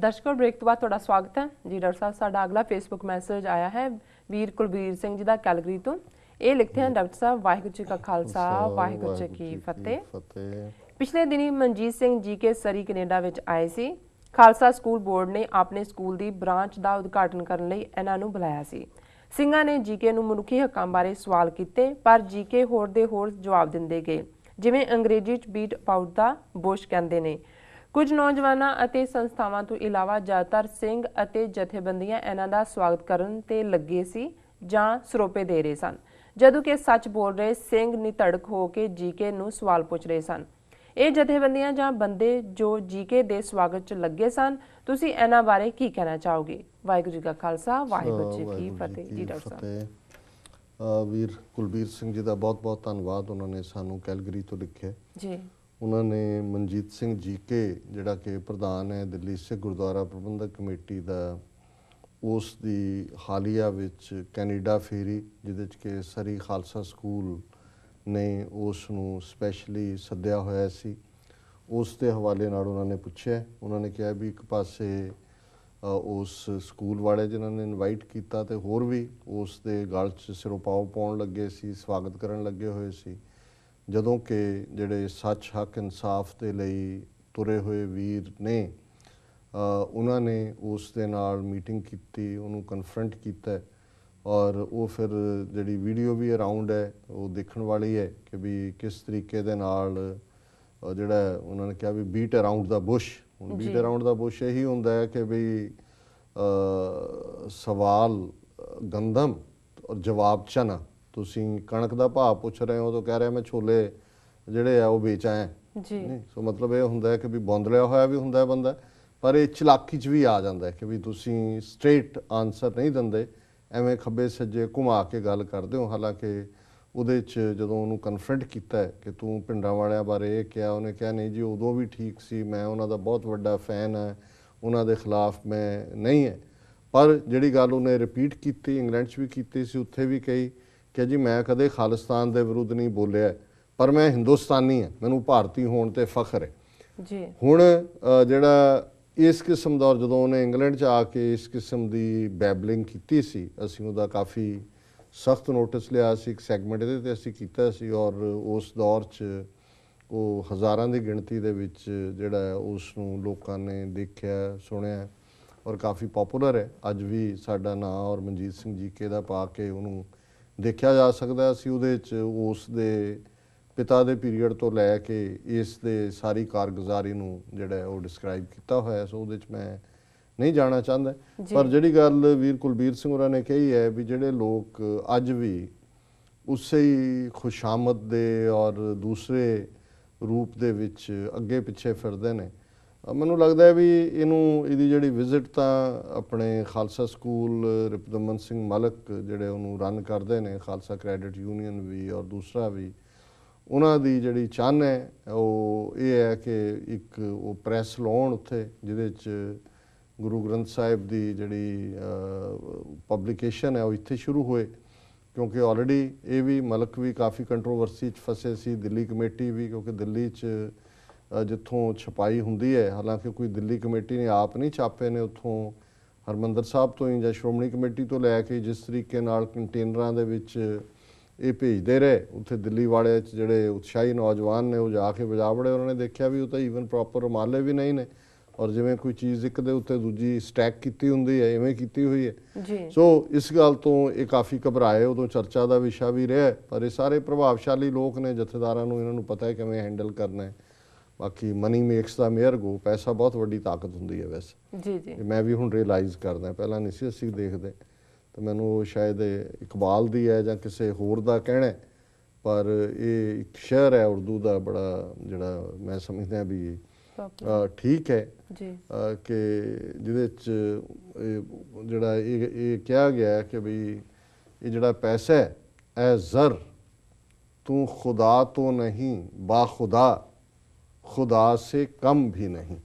दर्शकों ब्रेक तो बाद तुहाडा स्वागत है जी। डॉक्टर साहब साडा अगला फेसबुक मैसेज आया है वीर कुलबीर सिंह जी का कैलगरी तो। ये लिखते हैं डॉक्टर साहब वाहिगुरू जी का खालसा वाहिगुरू जी की फतेह। पिछले दिनी मनजीत सिंह जी के सरी कनेडा विच आए सी। खालसा स्कूल बोर्ड ने अपने स्कूल की ब्रांच का उद्घाटन करने लई इन्हां नूं बुलाया सी। ਸਿੰਘਾਂ ने जीके नूं मनुखी हक्कां बारे सवाल कीते पर जीके होर दे होर जवाब दिंदे गए, जिवें अंग्रेजी च बीट अबाउट दा बुश कहंदे ने। कुछ नौजवानां अते संस्थावां तो इलावा ज़्यादातर सिंह अते जथेबंदियां इन्हां दा स्वागत करन ते लगे सी जां सरोपे दे रहे सन, जदों कि सच बोल रहे सिंह निधड़क हो के जीके नूं सवाल पुछ रहे सन। ਇਹ ਜਥੇਬੰਦੀਆਂ ਜਾਂ ਬੰਦੇ ਜੋ ਜੀਕੇ ਦੇ ਸਵਾਗਤ 'ਚ ਲੱਗੇ ਸਨ, ਤੁਸੀਂ ਇਹਨਾਂ ਬਾਰੇ ਕੀ ਕਹਿਣਾ ਚਾਹੋਗੇ? ਵਾਹਿਗੁਰੂ ਜੀ ਕਾ ਖਾਲਸਾ ਵਾਹਿਗੁਰੂ ਜੀ ਕੀ ਫਤਿਹ। ਜੀ ਡਾਕਟਰ ਸਾਹਿਬ। ਵੀਰ ਕੁਲਬੀਰ ਸਿੰਘ ਜੀ ਦਾ ਬਹੁਤ ਬਹੁਤ ਧੰਨਵਾਦ, ਉਹਨਾਂ ਨੇ ਸਾਨੂੰ ਕੈਲਗਰੀ ਤੋਂ ਲਿਖਿਆ ਜੀ। ਉਹਨਾਂ ਨੇ ਮਨਜੀਤ ਸਿੰਘ ਜੀਕੇ ਜਿਹੜਾ ਕਿ ਪ੍ਰਧਾਨ ਹੈ ਦਿੱਲੀ ਸਿੱਖ ਗੁਰਦੁਆਰਾ ਪ੍ਰਬੰਧਕ ਕਮੇਟੀ ਦਾ, ਉਸ ਦੀ ਹਾਲੀਆ ਵਿੱਚ ਕੈਨੇਡਾ ਫੇਰੀ ਜਿਹਦੇ 'ਚ ਕਿ ਸਰੀ ਖਾਲਸਾ ਸਕੂਲ ਨੇ ਉਸ ਨੂੰ ਸਪੈਸ਼ਲੀ ਸੱਦਿਆ ਹੋਇਆ ਸੀ, ਉਸ ਦੇ ਹਵਾਲੇ ਨਾਲ ਉਹਨਾਂ ਨੇ ਪੁੱਛਿਆ। ਉਹਨਾਂ ਨੇ ਕਿਹਾ ਵੀ ਇੱਕ ਪਾਸੇ ਉਸ ਸਕੂਲ ਵਾਲੇ ਜਿਨ੍ਹਾਂ ਨੇ ਇਨਵਾਈਟ ਕੀਤਾ ਤੇ ਹੋਰ ਵੀ ਉਸ ਦੇ ਗਲ 'ਚ ਸਿਰੋਪਾਓ ਪਾਉਣ ਲੱਗੇ ਸੀ, ਸਵਾਗਤ ਕਰਨ ਲੱਗੇ ਹੋਏ ਸੀ, ਜਦੋਂ ਕਿ ਜਿਹੜੇ ਸੱਚ ਹੱਕ ਇਨਸਾਫ ਦੇ ਲਈ ਤੁਰੇ ਹੋਏ ਵੀਰ ਨੇ ਉਹਨਾਂ ਨੇ ਉਸ ਦੇ ਨਾਲ ਮੀਟਿੰਗ ਕੀਤੀ, ਉਹਨੂੰ ਕਨਫਰੰਟ ਕੀਤਾ। ਔਰ ਉਹ ਫਿਰ ਜਿਹੜੀ ਵੀਡੀਓ ਵੀ ਅਰਾਊਂਡ ਹੈ ਉਹ ਦੇਖਣ ਵਾਲੀ ਹੈ ਕਿ ਵੀ ਕਿਸ ਤਰੀਕੇ ਦੇ ਨਾਲ ਜਿਹੜਾ ਉਹਨਾਂ ਨੇ ਕਿਹਾ ਵੀ ਬੀਟ ਅਰਾਊਂਡ ਦਾ ਬੁਸ਼। ਹੁਣ ਬੀਟ ਅਰਾਊਂਡ ਦਾ ਬੁਸ਼ ਇਹੀ ਹੁੰਦਾ ਹੈ ਕਿ ਵੀ ਸਵਾਲ ਗੰਦਮ ਔਰ ਜਵਾਬ ਚਨਾ। ਤੁਸੀਂ ਕਣਕ ਦਾ ਭਾਅ ਪੁੱਛ ਰਹੇ ਹੋ ਤਾਂ ਕਹਿ ਰਿਹਾ ਮੈਂ ਛੋਲੇ ਜਿਹੜੇ ਆ ਉਹ ਵੇਚ ਆਇਆ ਜੀ। ਸੋ ਮਤਲਬ ਇਹ ਹੁੰਦਾ ਹੈ ਕਿ ਵੀ ਬੌਂਦਲਿਆ ਹੋਇਆ ਵੀ ਹੁੰਦਾ ਬੰਦਾ, ਪਰ ਇਹ ਚਲਾਕੀ 'ਚ ਵੀ ਆ ਜਾਂਦਾ ਕਿ ਵੀ ਤੁਸੀਂ ਸਟ੍ਰੇਟ ਆਨਸਰ ਨਹੀਂ ਦਿੰਦੇ, ਐਵੇਂ ਖੱਬੇ ਸੱਜੇ ਘੁਮਾ ਕੇ ਗੱਲ ਕਰਦੇ ਹੋ। ਹਾਲਾਂਕਿ ਉਹਦੇ 'ਚ ਜਦੋਂ ਉਹਨੂੰ ਕਨਫਰੰਟ ਕੀਤਾ ਕਿ ਤੂੰ ਪਿੰਡਾਂ ਵਾਲਿਆਂ ਬਾਰੇ ਇਹ ਕਿਹਾ, ਉਹਨੇ ਕਿਹਾ ਨਹੀਂ ਜੀ ਉਦੋਂ ਵੀ ਠੀਕ ਸੀ, ਮੈਂ ਉਹਨਾਂ ਦਾ ਬਹੁਤ ਵੱਡਾ ਫੈਨ ਹੈ, ਉਹਨਾਂ ਦੇ ਖਿਲਾਫ ਮੈਂ ਨਹੀਂ ਹੈ। ਪਰ ਜਿਹੜੀ ਗੱਲ ਉਹਨੇ ਰਿਪੀਟ ਕੀਤੀ, ਇੰਗਲੈਂਡ 'ਚ ਵੀ ਕੀਤੀ ਸੀ, ਉੱਥੇ ਵੀ ਕਹੀ ਕਿ ਜੀ ਮੈਂ ਕਦੇ ਖਾਲਿਸਤਾਨ ਦੇ ਵਿਰੁੱਧ ਨਹੀਂ ਬੋਲਿਆ, ਪਰ ਮੈਂ ਹਿੰਦੁਸਤਾਨੀ ਹਾਂ, ਮੈਨੂੰ ਭਾਰਤੀ ਹੋਣ 'ਤੇ ਫਖਰ ਹੈ ਜੀ। ਹੁਣ ਜਿਹੜਾ ਇਸ ਕਿਸਮ ਦਾ, ਜਦੋਂ ਉਹਨੇ ਇੰਗਲੈਂਡ 'ਚ ਆ ਕੇ ਇਸ ਕਿਸਮ ਦੀ ਬੈਬਲਿੰਗ ਕੀਤੀ ਸੀ, ਅਸੀਂ ਉਹਦਾ ਕਾਫੀ ਸਖਤ ਨੋਟਿਸ ਲਿਆ ਸੀ, ਇੱਕ ਸੈਗਮੈਂਟ ਇਹਦੇ 'ਤੇ ਅਸੀਂ ਕੀਤਾ ਸੀ। ਔਰ ਉਸ ਦੌਰ 'ਚ ਉਹ ਹਜ਼ਾਰਾਂ ਦੀ ਗਿਣਤੀ ਦੇ ਵਿੱਚ ਜਿਹੜਾ ਉਸ ਨੂੰ ਲੋਕਾਂ ਨੇ ਦੇਖਿਆ ਸੁਣਿਆ ਔਰ ਕਾਫੀ ਪੋਪੂਲਰ ਹੈ। ਅੱਜ ਵੀ ਸਾਡਾ ਨਾਂ ਔਰ ਮਨਜੀਤ ਸਿੰਘ ਜੀਕੇ ਦਾ ਪਾ ਕੇ ਉਹਨੂੰ ਦੇਖਿਆ ਜਾ ਸਕਦਾ। ਅਸੀਂ ਉਹਦੇ 'ਚ ਉਸ ਦੇ ਪਿਤਾ ਦੇ ਪੀਰੀਅਡ ਤੋਂ ਲੈ ਕੇ ਇਸ ਦੇ ਸਾਰੀ ਕਾਰਗੁਜ਼ਾਰੀ ਨੂੰ ਜਿਹੜਾ ਉਹ ਡਿਸਕ੍ਰਾਈਬ ਕੀਤਾ ਹੋਇਆ। ਸੋ ਉਹਦੇ 'ਚ ਮੈਂ ਨਹੀਂ ਜਾਣਾ ਚਾਹੁੰਦਾ, ਪਰ ਜਿਹੜੀ ਗੱਲ ਵੀਰ ਕੁਲਬੀਰ ਸਿੰਘ ਹੋਰਾਂ ਨੇ ਕਹੀ ਹੈ ਵੀ ਜਿਹੜੇ ਲੋਕ ਅੱਜ ਵੀ ਉਸੇ ਹੀ ਖੁਸ਼ਾਮਦ ਦੇ ਔਰ ਦੂਸਰੇ ਰੂਪ ਦੇ ਵਿੱਚ ਅੱਗੇ ਪਿੱਛੇ ਫਿਰਦੇ ਨੇ, ਮੈਨੂੰ ਲੱਗਦਾ ਵੀ ਇਹਦੀ ਜਿਹੜੀ ਵਿਜ਼ਿਟ ਤਾਂ ਆਪਣੇ ਖਾਲਸਾ ਸਕੂਲ ਰਿਪੁਦਮਨ ਸਿੰਘ ਮਲਕ ਜਿਹੜੇ ਉਹਨੂੰ ਰਨ ਕਰਦੇ ਨੇ, ਖਾਲਸਾ ਕ੍ਰੈਡਿਟ ਯੂਨੀਅਨ ਵੀ ਔਰ ਦੂਸਰਾ ਵੀ, ਉਹਨਾਂ ਦੀ ਜਿਹੜੀ ਚਾਹਨ ਹੈ ਉਹ ਇਹ ਹੈ ਕਿ ਇੱਕ ਉਹ ਪ੍ਰੈਸ ਲਾਉਣ ਉੱਥੇ ਜਿਹਦੇ 'ਚ ਗੁਰੂ ਗ੍ਰੰਥ ਸਾਹਿਬ ਦੀ ਜਿਹੜੀ ਪਬਲੀਕੇਸ਼ਨ ਹੈ ਉਹ ਇੱਥੇ ਸ਼ੁਰੂ ਹੋਏ, ਕਿਉਂਕਿ ਆਲਰੇਡੀ ਇਹ ਵੀ ਮਲਕ ਵੀ ਕਾਫੀ ਕੰਟਰੋਵਰਸੀ 'ਚ ਫਸੇ ਸੀ, ਦਿੱਲੀ ਕਮੇਟੀ ਵੀ, ਕਿਉਂਕਿ ਦਿੱਲੀ 'ਚ ਜਿੱਥੋਂ ਛਪਾਈ ਹੁੰਦੀ ਹੈ, ਹਾਲਾਂਕਿ ਕੋਈ ਦਿੱਲੀ ਕਮੇਟੀ ਨੇ ਆਪ ਨਹੀਂ ਛਾਪੇ ਨੇ, ਉੱਥੋਂ ਹਰਿਮੰਦਰ ਸਾਹਿਬ ਤੋਂ ਹੀ ਜਾਂ ਸ਼੍ਰੋਮਣੀ ਕਮੇਟੀ ਤੋਂ ਲੈ ਕੇ ਜਿਸ ਤਰੀਕੇ ਨਾਲ ਕੰਟੇਨਰਾਂ ਦੇ ਵਿੱਚ ਇਹ ਭੇਜਦੇ ਰਹੇ, ਉੱਥੇ ਦਿੱਲੀ ਵਾਲੇ 'ਚ ਜਿਹੜੇ ਉਤਸ਼ਾਹੀ ਨੌਜਵਾਨ ਨੇ ਉਹ ਜਾ ਕੇ ਵਜਾ ਬੜੇ, ਉਹਨਾਂ ਨੇ ਦੇਖਿਆ ਵੀ ਉਹ ਤਾਂ ਈਵਨ ਪ੍ਰੋਪਰ ਰੁਮਾਲੇ ਵੀ ਨਹੀਂ ਨੇ, ਔਰ ਜਿਵੇਂ ਕੋਈ ਚੀਜ਼ ਇੱਕ ਦੇ ਉੱਤੇ ਦੂਜੀ ਸਟੈਕ ਕੀਤੀ ਹੁੰਦੀ ਹੈ ਇਵੇਂ ਕੀਤੀ ਹੋਈ ਹੈ। ਸੋ ਇਸ ਗੱਲ ਤੋਂ ਇਹ ਕਾਫੀ ਘਬਰਾਏ, ਉਦੋਂ ਚਰਚਾ ਦਾ ਵਿਸ਼ਾ ਵੀ ਰਿਹਾ। ਪਰ ਇਹ ਸਾਰੇ ਪ੍ਰਭਾਵਸ਼ਾਲੀ ਲੋਕ ਨੇ, ਜਥੇਦਾਰਾਂ ਨੂੰ ਇਹਨਾਂ ਨੂੰ ਪਤਾ ਹੈ ਕਿਵੇਂ ਹੈਂਡਲ ਕਰਨਾ ਹੈ। ਬਾਕੀ ਮਨੀ ਮੇਕਸ ਦਾ ਮੇਅਰ ਗੋ, ਪੈਸਾ ਬਹੁਤ ਵੱਡੀ ਤਾਕਤ ਹੁੰਦੀ ਹੈ ਵੈਸੇ ਜੀ ਜੀ। ਮੈਂ ਵੀ ਹੁਣ ਰਿਅਲਾਈਜ਼ ਕਰਦਾ, ਪਹਿਲਾਂ ਨਹੀਂ ਸੀ ਅਸੀਂ ਦੇਖਦੇ, ਤਾਂ ਮੈਨੂੰ ਸ਼ਾਇਦ ਇਕਬਾਲ ਦੀ ਹੈ ਜਾਂ ਕਿਸੇ ਹੋਰ ਦਾ ਕਹਿਣਾ, ਪਰ ਇਹ ਇੱਕ ਸ਼ੇਅਰ ਹੈ ਉਰਦੂ ਦਾ ਬੜਾ, ਜਿਹੜਾ ਮੈਂ ਸਮਝਦਾ ਵੀ ਠੀਕ ਹੈ ਕਿ ਜਿਹਦੇ 'ਚ ਜਿਹੜਾ ਇਹ ਕਿਹਾ ਗਿਆ ਕਿ ਵੀ ਇਹ ਜਿਹੜਾ ਪੈਸਾ ਹੈ ਐ ਜ਼ਰ ਤੂੰ ਖੁਦਾ ਤੋਂ ਨਹੀਂ ਬਾਖੁਦਾ ਖੁਦਾ ਸੇ ਕਮ ਵੀ ਨਹੀਂ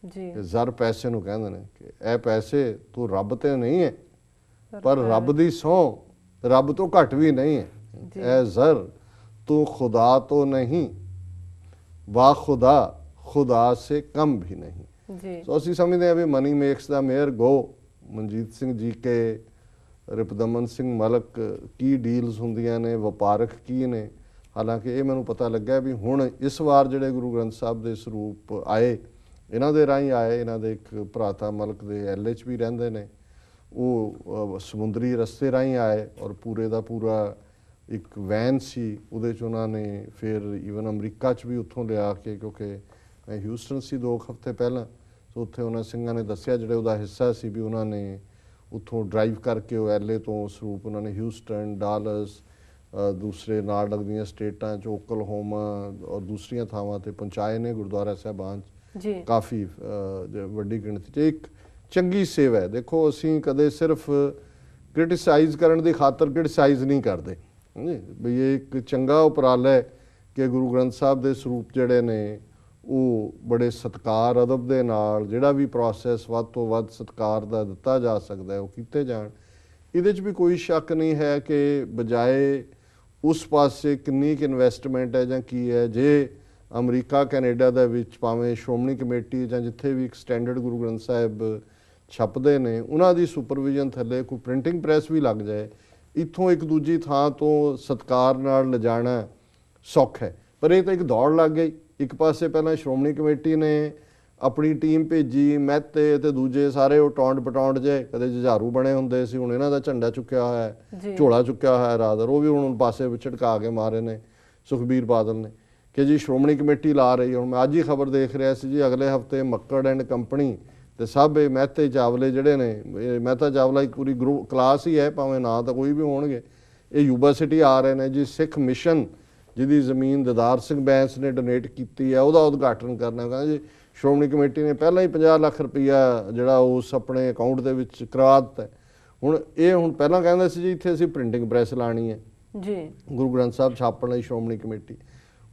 ਜੀ। ਜ਼ਰ ਪੈਸੇ ਨੂੰ ਕਹਿੰਦੇ ਨੇ ਕਿ ਇਹ ਪੈਸੇ ਤੂੰ ਰੱਬ ਤੇ ਨਹੀਂ ਹੈ, ਪਰ ਰੱਬ ਦੀ ਸਹੁੰ ਰੱਬ ਤੋਂ ਘੱਟ ਵੀ ਨਹੀਂ ਹੈ। ਐ ਜ਼ਰ ਤੂੰ ਖੁਦਾ ਤੋਂ ਨਹੀਂ ਬਾਖੁਦਾ ਖੁਦਾ ਸੇ ਕਮ ਵੀ ਨਹੀਂ। ਜੀ ਸੋ ਅਸੀਂ ਸਮਝਦੇ ਹਾਂ ਵੀ ਮਨੀ ਮੇਕਸ ਦਾ ਮੇਅਰ ਗੋ, ਮਨਜੀਤ ਸਿੰਘ ਜੀ ਕੇ, ਰਿਪਦਮਨ ਸਿੰਘ ਮਲਕ, ਕੀ ਡੀਲਸ ਹੁੰਦੀਆਂ ਨੇ, ਵਪਾਰਕ ਕੀ ਨੇ। ਹਾਲਾਂਕਿ ਇਹ ਮੈਨੂੰ ਪਤਾ ਲੱਗਾ ਵੀ ਹੁਣ ਇਸ ਵਾਰ ਜਿਹੜੇ ਗੁਰੂ ਗ੍ਰੰਥ ਸਾਹਿਬ ਦੇ ਸਰੂਪ ਆਏ, ਇਹਨਾਂ ਦੇ ਰਾਹੀਂ ਆਏ। ਇਹਨਾਂ ਦੇ ਇੱਕ ਭਰਾਤਾ ਮਲਕ ਦੇ LH ਵੀ ਰਹਿੰਦੇ ਨੇ, ਉਹ ਸਮੁੰਦਰੀ ਰਸਤੇ ਰਾਹੀਂ ਆਏ ਔਰ ਪੂਰੇ ਦਾ ਪੂਰਾ ਇੱਕ ਵੈਨ ਸੀ, ਉਹਦੇ 'ਚ ਉਹਨਾਂ ਨੇ ਫਿਰ ਈਵਨ ਅਮਰੀਕਾ 'ਚ ਵੀ ਉੱਥੋਂ ਲਿਆ ਕੇ, ਕਿਉਂਕਿ ਮੈਂ ਹਿਊਸਟਨ ਸੀ 2 ਹਫ਼ਤੇ ਪਹਿਲਾਂ, ਸੋ ਉੱਥੇ ਉਹਨਾਂ ਸਿੰਘਾਂ ਨੇ ਦੱਸਿਆ ਜਿਹੜੇ ਉਹਦਾ ਹਿੱਸਾ ਸੀ ਵੀ ਉਹਨਾਂ ਨੇ ਉੱਥੋਂ ਡਰਾਈਵ ਕਰਕੇ ਉਹ LA ਤੋਂ ਸਰੂਪ ਉਹਨਾਂ ਨੇ ਹਿਊਸਟਨ, ਡਾਲਸ, ਦੂਸਰੇ ਨਾਲ ਲੱਗਦੀਆਂ ਸਟੇਟਾਂ 'ਚ ਓਕਲਹੋਮਾ ਔਰ ਦੂਸਰੀਆਂ ਥਾਵਾਂ 'ਤੇ ਪਹੁੰਚਾਏ ਨੇ ਗੁਰਦੁਆਰਾ ਸਾਹਿਬਾਨ 'ਚ। ਜੀ ਕਾਫੀ ਵੱਡੀ ਗਿਣਤੀ 'ਚ ਇੱਕ ਚੰਗੀ ਸੇਵਾ ਹੈ। ਦੇਖੋ ਅਸੀਂ ਕਦੇ ਸਿਰਫ ਕ੍ਰਿਟਿਸਾਈਜ਼ ਕਰਨ ਦੀ ਖਾਤਰ ਕ੍ਰਿਟਿਸਾਈਜ਼ ਨਹੀਂ ਕਰਦੇ ਜੀ, ਵੀ ਇਹ ਇੱਕ ਚੰਗਾ ਉਪਰਾਲਾ ਹੈ ਕਿ ਗੁਰੂ ਗ੍ਰੰਥ ਸਾਹਿਬ ਦੇ ਸਰੂਪ ਜਿਹੜੇ ਨੇ ਉਹ ਬੜੇ ਸਤਿਕਾਰ ਅਦਬ ਦੇ ਨਾਲ, ਜਿਹੜਾ ਵੀ ਪ੍ਰੋਸੈਸ ਵੱਧ ਤੋਂ ਵੱਧ ਸਤਿਕਾਰ ਦਾ ਦਿੱਤਾ ਜਾ ਸਕਦਾ ਉਹ ਕੀਤੇ ਜਾਣ। ਇਹਦੇ 'ਚ ਵੀ ਕੋਈ ਸ਼ੱਕ ਨਹੀਂ ਹੈ ਕਿ ਬਜਾਏ ਉਸ ਪਾਸੇ ਕਿੰਨੀ ਕੁ ਇਨਵੈਸਟਮੈਂਟ ਹੈ ਜਾਂ ਕੀ ਹੈ, ਜੇ ਅਮਰੀਕਾ ਕੈਨੇਡਾ ਦੇ ਵਿੱਚ ਭਾਵੇਂ ਸ਼੍ਰੋਮਣੀ ਕਮੇਟੀ ਜਾਂ ਜਿੱਥੇ ਵੀ ਇੱਕ ਸਟੈਂਡਰਡ ਗੁਰੂ ਗ੍ਰੰਥ ਸਾਹਿਬ ਛਪਦੇ ਨੇ ਉਹਨਾਂ ਦੀ ਸੁਪਰਵਿਜ਼ਨ ਥੱਲੇ ਕੋਈ ਪ੍ਰਿੰਟਿੰਗ ਪ੍ਰੈਸ ਵੀ ਲੱਗ ਜਾਏ, ਇੱਥੋਂ ਇੱਕ ਦੂਜੀ ਥਾਂ ਤੋਂ ਸਤਿਕਾਰ ਨਾਲ ਲਿਜਾਣਾ ਸੌਖਾ ਹੈ। ਪਰ ਇਹ ਤਾਂ ਇੱਕ ਦੌੜ ਲੱਗ ਗਈ। ਇੱਕ ਪਾਸੇ ਪਹਿਲਾਂ ਸ਼੍ਰੋਮਣੀ ਕਮੇਟੀ ਨੇ ਆਪਣੀ ਟੀਮ ਭੇਜੀ, ਮਹਿਤੇ ਤੇ ਦੂਜੇ ਸਾਰੇ ਉਹ ਟੌਂਡ ਪਟੌਂਡ ਜੇ ਕਦੇ ਜੁਝਾਰੂ ਬਣੇ ਹੁੰਦੇ ਸੀ, ਹੁਣ ਇਹਨਾਂ ਦਾ ਝੰਡਾ ਚੁੱਕਿਆ ਹੋਇਆ ਹੈ, ਝੋਲਾ ਚੁੱਕਿਆ ਹੋਇਆ ਹੈ ਰਾਦਰ, ਉਹ ਵੀ ਹੁਣ ਪਾਸੇ ਝਟਕਾ ਕੇ ਮਾਰੇ ਨੇ ਸੁਖਬੀਰ ਬਾਦਲ ਨੇ ਕਿ ਜੀ ਸ਼੍ਰੋਮਣੀ ਕਮੇਟੀ ਲਾ ਰਹੀ ਹੈ। ਹੁਣ ਮੈਂ ਅੱਜ ਹੀ ਖਬਰ ਦੇਖ ਰਿਹਾ ਸੀ ਜੀ, ਅਗਲੇ ਹਫਤੇ ਮੱਕੜ ਐਂਡ ਕੰਪਨੀ ਤੇ ਸਭ ਇਹ ਮਹਿਤੇ ਚਾਵਲੇ ਜਿਹੜੇ ਨੇ, ਇਹ ਮਹਿਤਾ ਚਾਵਲਾ ਇੱਕ ਪੂਰੀ ਗਰੁੱਪ ਕਲਾਸ ਹੀ ਹੈ, ਭਾਵੇਂ ਨਾ ਤਾਂ ਕੋਈ ਵੀ ਹੋਣਗੇ, ਇਹ ਯੂਬਾ ਸਿਟੀ ਆ ਰਹੇ ਨੇ ਜੀ। ਸਿੱਖ ਮਿਸ਼ਨ ਜਿਹਦੀ ਜ਼ਮੀਨ ਦਦਾਰ ਸਿੰਘ ਬੈਂਸ ਨੇ ਡੋਨੇਟ ਕੀਤੀ ਹੈ, ਉਹਦਾ ਉਦਘਾਟਨ ਕਰਨਾ। ਕਹਿੰਦਾ ਜੀ ਸ਼੍ਰੋਮਣੀ ਕਮੇਟੀ ਨੇ ਪਹਿਲਾਂ ਹੀ 50 ਲੱਖ ਰੁਪਈਆ ਜਿਹੜਾ ਉਸ ਆਪਣੇ ਅਕਾਊਂਟ ਦੇ ਵਿੱਚ ਕਰਵਾ ਦਿੱਤਾ। ਹੁਣ ਪਹਿਲਾਂ ਕਹਿੰਦੇ ਸੀ ਜੀ ਇੱਥੇ ਅਸੀਂ ਪ੍ਰਿੰਟਿੰਗ ਪ੍ਰੈਸ ਲਾਣੀ ਹੈ ਜੀ ਗੁਰੂ ਗ੍ਰੰਥ ਸਾਹਿਬ ਛਾਪਣ ਲਈ ਸ਼੍ਰੋਮਣੀ ਕਮੇਟੀ।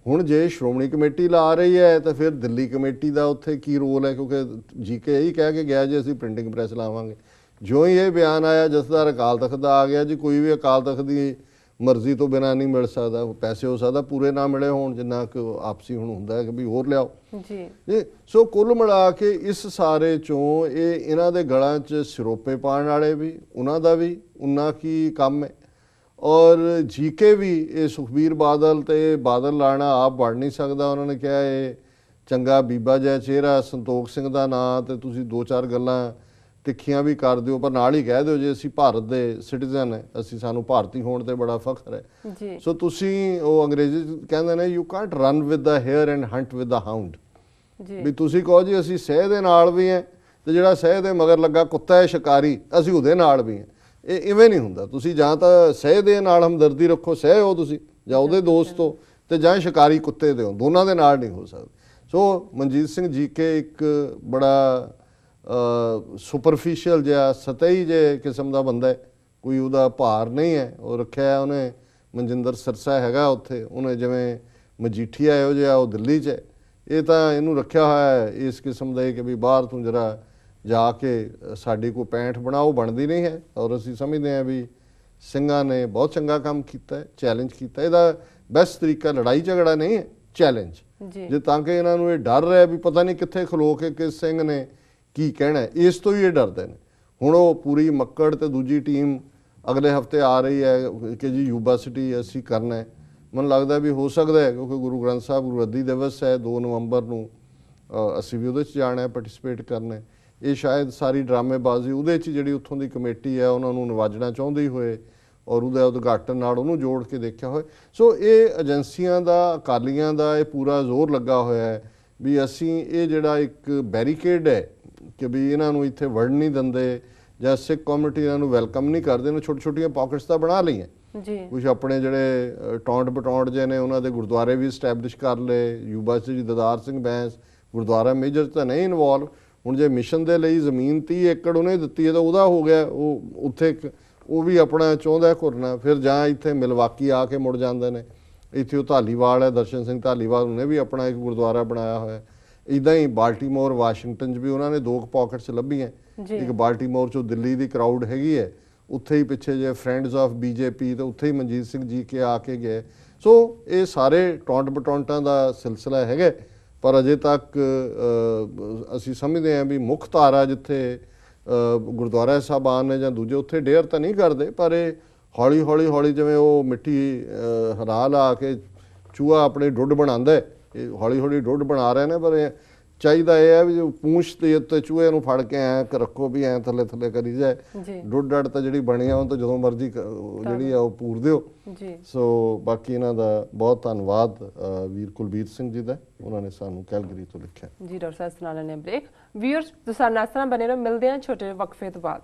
ਹੁਣ ਜੇ ਸ਼੍ਰੋਮਣੀ ਕਮੇਟੀ ਲਾ ਰਹੀ ਹੈ ਤਾਂ ਫਿਰ ਦਿੱਲੀ ਕਮੇਟੀ ਦਾ ਉੱਥੇ ਕੀ ਰੋਲ ਹੈ, ਕਿਉਂਕਿ ਜੀਕੇ ਇਹੀ ਕਹਿ ਕੇ ਗਿਆ ਜੀ ਅਸੀਂ ਪ੍ਰਿੰਟਿੰਗ ਪ੍ਰੈਸ ਲਾਵਾਂਗੇ। ਜਿਉਂ ਹੀ ਇਹ ਬਿਆਨ ਆਇਆ ਜਥੇਦਾਰ ਅਕਾਲ ਤਖਤ ਦਾ ਆ ਗਿਆ ਜੀ, ਕੋਈ ਵੀ ਅਕਾਲ ਤਖਤ ਦੀ ਮਰਜ਼ੀ ਤੋਂ ਬਿਨਾਂ ਨਹੀਂ ਮਿਲ ਸਕਦਾ, ਪੈਸੇ ਹੋ ਸਕਦਾ ਪੂਰੇ ਨਾ ਮਿਲੇ ਹੋਣ ਜਿੰਨਾ ਕਿ ਆਪਸੀ ਹੁਣ ਹੁੰਦਾ ਹੈ ਕਿ ਵੀ ਹੋਰ ਲਿਆਓ ਜੀ। ਸੋ ਕੁੱਲ ਮਿਲਾ ਕੇ ਇਸ ਸਾਰੇ ਚੋਂ ਇਹਨਾਂ ਦੇ ਗਲਾਂ 'ਚ ਸਿਰੋਪੇ ਪਾਉਣ ਵਾਲੇ ਵੀ ਉਹਨਾਂ ਦਾ ਵੀ ਉਨਾ ਕੀ ਕੰਮ ਹੈ, ਔਰ ਜੀਕੇ ਵੀ ਇਹ ਸੁਖਬੀਰ ਬਾਦਲ ਤੇ ਬਾਦਲ ਲਾਣਾ ਆਪ ਬਣ ਨਹੀਂ ਸਕਦਾ। ਉਹਨਾਂ ਨੇ ਕਿਹਾ ਇਹ ਚੰਗਾ ਬੀਬਾ ਜਿਹਾ ਚਿਹਰਾ ਸੰਤੋਖ ਸਿੰਘ ਦਾ ਨਾਂ, ਤੇ ਤੁਸੀਂ 2-4 ਗੱਲਾਂ ਤਿੱਖੀਆਂ ਵੀ ਕਰ ਦਿਓ ਪਰ ਨਾਲ ਹੀ ਕਹਿ ਦਿਓ ਜੇ ਅਸੀਂ ਭਾਰਤ ਦੇ ਸਿਟੀਜ਼ਨ ਹੈ, ਅਸੀਂ ਸਾਨੂੰ ਭਾਰਤੀ ਹੋਣ ਤੇ ਬੜਾ ਫਖਰ ਹੈ ਜੀ। ਸੋ ਤੁਸੀਂ ਉਹ ਅੰਗਰੇਜ਼ੀ ਕਹਿੰਦੇ ਨੇ you Kant run with the hair and hunt with the hound ਜੀ, ਵੀ ਤੁਸੀਂ ਕਹੋ ਜੀ ਅਸੀਂ ਸਹਿ ਦੇ ਨਾਲ ਵੀ ਹੈ ਤੇ ਜਿਹੜਾ ਸਹਿ ਦੇ ਮਗਰ ਲੱਗਾ ਕੁੱਤਾ ਹੈ ਸ਼ਿਕਾਰੀ, ਅਸੀਂ ਉਹਦੇ ਨਾਲ ਵੀ ਹੈ। ਇਹ ਇਵੇਂ ਨਹੀਂ ਹੁੰਦਾ। ਤੁਸੀਂ ਜਾਂ ਤਾਂ ਸਹਿ ਦੇ ਨਾਲ ਹਮਦਰਦੀ ਰੱਖੋ, ਸਹਿ ਹੋ ਤੁਸੀਂ, ਜਾਂ ਉਹਦੇ ਦੋਸਤ ਹੋ, ਤੇ ਜਾਂ ਸ਼ਿਕਾਰੀ ਕੁੱਤੇ ਦੇ ਹੋ, ਦੋਨਾਂ ਦੇ ਨਾਲ ਨਹੀਂ ਹੋ ਸਕਦਾ। ਸੋ ਮਨਜੀਤ ਸਿੰਘ ਜੀਕੇ ਇੱਕ ਬੜਾ ਸੁਪਰਫਿਸ਼ੀਅਲ ਜਿਹਾ ਸਤਹੀ ਜੇ ਕਿਸਮ ਦਾ ਬੰਦਾ ਹੈ, ਕੋਈ ਉਹਦਾ ਭਾਰ ਨਹੀਂ ਹੈ। ਉਹ ਰੱਖਿਆ ਉਹਨੇ ਮਨਜਿੰਦਰ ਸਿਰਸਾ ਹੈਗਾ ਉੱਥੇ, ਉਹਨੇ ਜਿਵੇਂ ਮਜੀਠੀਆ ਇਹੋ ਜਿਹਾ ਉਹ ਦਿੱਲੀ 'ਚ ਹੈ, ਇਹ ਤਾਂ ਇਹਨੂੰ ਰੱਖਿਆ ਹੋਇਆ ਹੈ ਇਸ ਕਿਸਮ ਦਾ ਕਿ ਵੀ ਬਾਹਰ ਤੂੰ ਜਰਾ ਜਾ ਕੇ ਸਾਡੀ ਕੋਈ ਪੈਂਠ ਬਣਾਓ, ਬਣਦੀ ਨਹੀਂ ਹੈ। ਔਰ ਅਸੀਂ ਸਮਝਦੇ ਹਾਂ ਵੀ ਸਿੰਘਾਂ ਨੇ ਬਹੁਤ ਚੰਗਾ ਕੰਮ ਕੀਤਾ ਹੈ, ਚੈਲੰਜ ਕੀਤਾ। ਇਹਦਾ ਬੈਸਟ ਤਰੀਕਾ ਲੜਾਈ ਝਗੜਾ ਨਹੀਂ ਹੈ, ਚੈਲੰਜ ਜੇ, ਤਾਂ ਕਿ ਇਹਨਾਂ ਨੂੰ ਇਹ ਡਰ ਰਿਹਾ ਵੀ ਪਤਾ ਨਹੀਂ ਕਿੱਥੇ ਖਲੋ ਕੇ ਕਿਸ ਸਿੰਘ ਨੇ ਕੀ ਕਹਿਣਾ, ਇਸ ਤੋਂ ਹੀ ਇਹ ਡਰਦੇ ਨੇ। ਹੁਣ ਉਹ ਪੂਰੀ ਮੱਕੜ ਤੇ ਦੂਜੀ ਟੀਮ ਅਗਲੇ ਹਫਤੇ ਆ ਰਹੀ ਹੈ ਕਿ ਜੀ ਯੂਬਾ ਸਿਟੀ ਅਸੀਂ ਕਰਨਾ ਹੈ। ਮੈਨੂੰ ਲੱਗਦਾ ਵੀ ਹੋ ਸਕਦਾ ਹੈ ਕਿਉਂਕਿ ਗੁਰੂ ਗ੍ਰੰਥ ਸਾਹਿਬ ਗੁਰਗੱਦੀ ਦਿਵਸ ਹੈ 2 ਨਵੰਬਰ ਨੂੰ, ਅਸੀਂ ਵੀ ਉਹਦੇ 'ਚ ਜਾਣਾ ਹੈ, ਪਾਰਟਿਸਿਪੇਟ ਕਰਨਾ ਹੈ। ਇਹ ਸ਼ਾਇਦ ਸਾਰੀ ਡਰਾਮੇਬਾਜ਼ੀ ਉਹਦੇ 'ਚ ਜਿਹੜੀ ਉੱਥੋਂ ਦੀ ਕਮੇਟੀ ਹੈ ਉਹਨਾਂ ਨੂੰ ਨਿਵਾਜਣਾ ਚਾਹੁੰਦੀ ਹੋਏ ਔਰ ਉਹਦਾ ਉਦਘਾਟਨ ਨਾਲ ਉਹਨੂੰ ਜੋੜ ਕੇ ਦੇਖਿਆ ਹੋਏ। ਸੋ ਇਹ ਏਜੰਸੀਆਂ ਦਾ, ਅਕਾਲੀਆਂ ਦਾ ਇਹ ਪੂਰਾ ਜ਼ੋਰ ਲੱਗਾ ਹੋਇਆ ਹੈ ਵੀ ਅਸੀਂ ਇਹ ਜਿਹੜਾ ਇੱਕ ਬੈਰੀਕੇਡ ਹੈ ਕਿ ਵੀ ਇਹਨਾਂ ਨੂੰ ਇੱਥੇ ਵੜ ਨਹੀਂ ਦਿੰਦੇ ਜਾਂ ਸਿੱਖ ਕਮਿਊਨਿਟੀ ਇਹਨਾਂ ਨੂੰ ਵੈਲਕਮ ਨਹੀਂ ਕਰਦੇ, ਇਹਨਾਂ ਛੋਟੀਆਂ ਪਾਕਟਸ ਤਾਂ ਬਣਾ ਲਈਆਂ ਜੀ। ਕੁਛ ਆਪਣੇ ਜਿਹੜੇ ਟੌਂਡ ਬਟੌਂਡ ਜੇ ਨੇ ਉਹਨਾਂ ਦੇ ਗੁਰਦੁਆਰੇ ਵੀ ਸਟੈਬਲਿਸ਼ ਕਰ ਲਏ। ਯੂਬਾ ਜੀ ਦਦਾਰ ਸਿੰਘ ਬੈਂਸ ਗੁਰਦੁਆਰਾ ਮੇਜਰ ਤਾਂ ਨਹੀਂ ਇਨਵੋਲਵ। ਹੁਣ ਜੇ ਮਿਸ਼ਨ ਦੇ ਲਈ ਜ਼ਮੀਨ 30 ਏਕੜ ਉਹਨੇ ਦਿੱਤੀ ਹੈ ਤਾਂ ਉਹਦਾ ਹੋ ਗਿਆ, ਉਹ ਉੱਥੇ ਉਹ ਵੀ ਆਪਣਾ ਚਾਹੁੰਦਾ ਘੁਰਨਾ। ਫਿਰ ਜਾਂ ਇੱਥੇ ਮਿਲਵਾਕੀ ਆ ਕੇ ਮੁੜ ਜਾਂਦੇ ਨੇ। ਇੱਥੇ ਉਹ ਧਾਲੀਵਾਲ ਹੈ, ਦਰਸ਼ਨ ਸਿੰਘ ਧਾਲੀਵਾਲ, ਉਹਨੇ ਵੀ ਆਪਣਾ ਇੱਕ ਗੁਰਦੁਆਰਾ ਬਣਾਇਆ ਹੋਇਆ। ਇੱਦਾਂ ਹੀ ਬਾਲਟੀਮੋਰ, ਵਾਸ਼ਿੰਗਟਨ 'ਚ ਵੀ ਉਹਨਾਂ ਨੇ 2 ਪਾਕਟਸ ਲੱਭੀਆਂ। ਇੱਕ ਬਾਲਟੀਮੋਰ 'ਚੋਂ ਦਿੱਲੀ ਦੀ ਕਰਾਊਡ ਹੈਗੀ ਹੈ, ਉੱਥੇ ਹੀ ਪਿੱਛੇ ਜੇ ਫਰੈਂਡਸ ਆਫ BJP ਤੇ ਉੱਥੇ ਹੀ ਮਨਜੀਤ ਸਿੰਘ ਜੀ ਕੇ ਆ ਕੇ ਗਏ। ਸੋ ਇਹ ਸਾਰੇ ਟੌਂਟ ਬਟੌਂਟਾਂ ਦਾ ਸਿਲਸਿਲਾ ਹੈਗਾ, ਪਰ ਅਜੇ ਤੱਕ ਅਸੀਂ ਸਮਝਦੇ ਹਾਂ ਵੀ ਮੁੱਖ ਧਾਰਾ ਜਿੱਥੇ ਗੁਰਦੁਆਰਾ ਸਾਹਿਬਾਨ ਨੇ ਜਾਂ ਦੂਜੇ ਉੱਥੇ ਡੇਅਰ ਤਾਂ ਨਹੀਂ ਕਰਦੇ, ਪਰ ਇਹ ਹੌਲੀ ਹੌਲੀ ਹੌਲੀ ਜਿਵੇਂ ਉਹ ਮਿੱਟੀ ਹਰਾ ਲਾ ਕੇ ਚੂਹਾ ਆਪਣੀ ਡੁੱਡ ਬਣਾਉਂਦਾ ਹੈ, ਇਹ ਹੌਲੀ ਹੌਲੀ ਡੁੱਡ ਬਣਾ ਰਹੇ ਨੇ। ਪਰ ਇਹ ਚਾਹੀਦਾ ਇਹ ਹੈ ਵੀ ਜੋ ਪੂੰਛ ਦੇ ਉੱਤੇ ਚੂਹੇ ਨੂੰ ਫੜ ਕੇ ਐਂ ਰੱਖੋ ਵੀ ਐਂ ਥੱਲੇ ਥੱਲੇ ਕਰੀ ਜਾਏ, ਡੁੱਡ ਡੱਡ ਤਾਂ ਜਿਹੜੀ ਬਣੀ ਆ ਉਹ ਤਾਂ ਜਦੋਂ ਮਰਜ਼ੀ ਜਿਹੜੀ ਆ ਉਹ ਪੂਰ ਦਿਓ ਜੀ। ਸੋ ਬਾਕੀ ਇਹਨਾਂ ਦਾ ਬਹੁਤ ਧੰਨਵਾਦ ਵੀਰ ਕੁਲਬੀਰ ਸਿੰਘ ਜੀ ਦਾ, ਉਹਨਾਂ ਨੇ ਸਾਨੂੰ ਕੈਲਗਰੀ ਤੋਂ ਲਿਖਿਆ ਜੀ। ਡਾਕਟਰ ਸਾਹਿਬ ਸੁਣਾ ਲੈਣੇ ਬ੍ਰੇਕ। ਵੀਅਰਸ ਤੁਸੀਂ ਸਾਡੇ ਨਾਲ ਬਣੇ ਰਹੋ, ਮਿਲਦੇ ਹਾਂ ਛੋਟੇ ਵਕਫੇ ਤੋਂ ਬਾਅਦ।